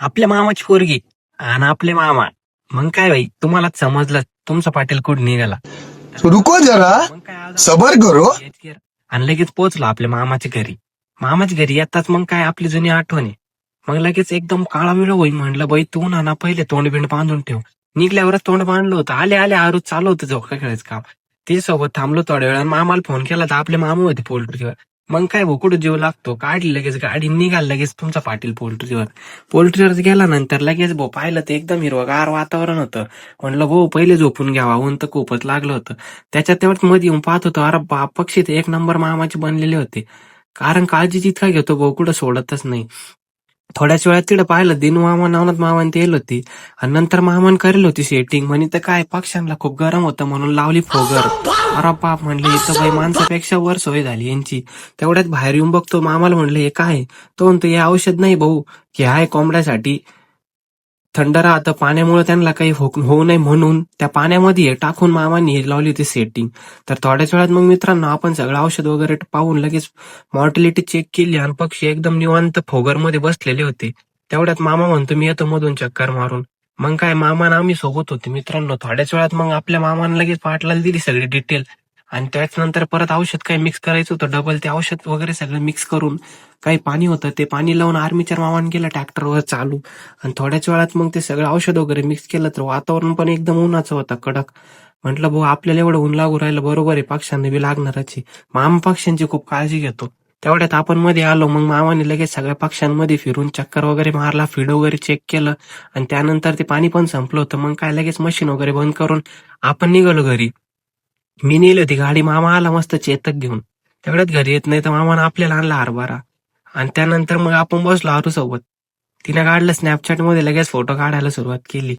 आपल्या मामाची पोरगी आणि आपले मामा. मग काय भाई, तुम्हालाच समजलं तुमचा पाटील कुठं निघाला. रुको जरा, मग काय आज सबर करो. आणि लगेच पोहोचलो आपल्या मामाच्या घरी. मामाच्या घरी येताच मग काय आपली जुनी आठवण आहे. मग लगेच एकदम काळा वेळ होई म्हणलं, बाई तू ना पहिले तोंड बिंड बांधून ठेव. निघल्यावरच तोंड बांधलं होतं. आले आले आरूच चालू होतं झोका खेळायचं काम. ते सोबत थांबलो थोड्या वेळा. मामाला फोन केला तर आपले मामा होते पोल्ट्रीवर. मग काय भाऊ कुठं जीव लागतो, काढली लगेच गाडी, निघाल लगेच तुमचा पाटील पोल्ट्रीवर. पोल्ट्रीवर गेल्यानंतर लगेच भाऊ पाहिलं ते एकदम हिरवगार वातावरण होतं. म्हणलं भाऊ पहिले झोपून घ्यावा, ऊन तर खूपच लागलं होतं. त्याच्यात तेवढं मध्ये येऊन पाहत होतो, अरे बाप, पक्षी ते एक नंबर मामाचे बनलेले होते. कारण काळजी जितका घेतो भाऊ कुठं सोडतच नाही. थोड्याच वेळात तिकडे पाहिलं दिनू मामा नवनाथ मामाने ते येल होती. आणि नंतर मामान करेल होती सेटिंग. म्हणे तर काय पक्ष्यांना खूप गरम होतं म्हणून लावली फोगर. अरे बाप म्हणले, इथं बाई माणसापेक्षा वर सोय झाली यांची. तेवढ्यात बाहेर येऊन बघतो, मामाला म्हणलं हे काय. तो म्हणतो हे औषध नाही भाऊ, हे आहे कोंबड्यासाठी. थंड राहतं पाण्यामुळे त्यांना काही होऊ नये म्हणून त्या पाण्यामध्ये हे टाकून मामाने हे लावली होती सेटिंग. तर थोड्याच वेळात मग मित्रांनो आपण सगळं औषध वगैरे पाहून लगेच मॉर्टिलिटी चेक केली आणि पक्षी एकदम निवांत फोगरमध्ये बसलेले होते. तेवढ्यात मामा म्हणतो मी येतो मधून चक्कर मारून. मग काय मामा आणि आम्ही सोबत होते मित्रांनो. थोड्याच वेळात मग आपल्या मामाने लगेच पाटलाला दिली सगळी डिटेल. आणि त्याच्यानंतर परत औषध काही मिक्स करायचं होतं डबल, ते औषध वगैरे सगळं मिक्स करून काही पाणी होतं ते पाणी लावून आर्मीच्या मामाने केलं ट्रॅक्टरवर चालू. आणि थोड्याच वेळात मग ते सगळं औषध वगैरे मिक्स केलं तर वातावरण पण एकदम उन्हाचं होतं कडक. म्हटलं भाऊ आपल्याला एवढं ऊन लागू राहिलं, बरोबर आहे पक्ष्यांना बी लागणारच आहे. मामा पक्ष्यांची खूप काळजी घेतो. तेवढ्यात आपण मध्ये आलो. मग मामाने लगेच सगळ्या पक्ष्यांमध्ये फिरून चक्कर वगैरे मारला, फीड वगैरे चेक केलं. आणि त्यानंतर ते पाणी पण संपलं होतं. मग काय लगेच मशीन वगैरे बंद करून आपण निघालो घरी. मी नेली होती गाडी, मामा आला मस्त चेतक घेऊन. तेवढ्यात घरी येत नाही तर मामानं आपल्याला आणला हरभरा. आणि त्यानंतर मग आपण बसलो आरू सोबत. तिने काढलं स्नॅपचॅट मध्ये, लगेच फोटो काढायला सुरुवात केली.